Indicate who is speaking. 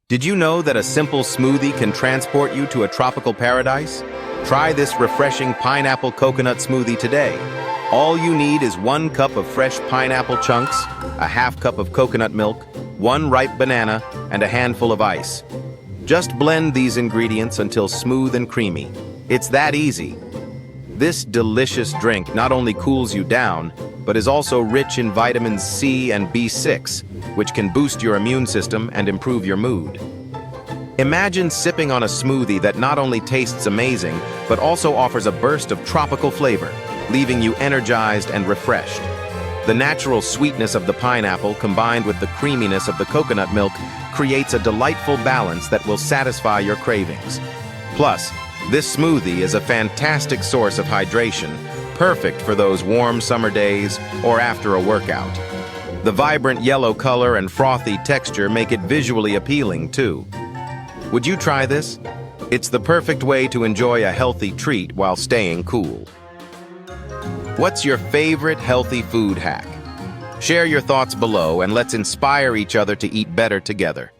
Speaker 1: Did you know that a simple smoothie can transport you to a tropical paradise? Try this refreshing pineapple coconut smoothie today. All you need is 1 cup of fresh pineapple chunks, a half cup of coconut milk, 1 ripe banana, and a handful of ice. Just blend these ingredients until smooth and creamy. It's that easy. This delicious drink not only cools you down, but is also rich in vitamins C and B6, which can boost your immune system and improve your mood. Imagine sipping on a smoothie that not only tastes amazing, but also offers a burst of tropical flavor, leaving you energized and refreshed. The natural sweetness of the pineapple combined with the creaminess of the coconut milk creates a delightful balance that will satisfy your cravings. Plus, this smoothie is a fantastic source of hydration, perfect for those warm summer days or after a workout. The vibrant yellow color and frothy texture make it visually appealing, too. Would you try this? It's the perfect way to enjoy a healthy treat while staying cool. What's your favorite healthy food hack? Share your thoughts below and let's inspire each other to eat better together.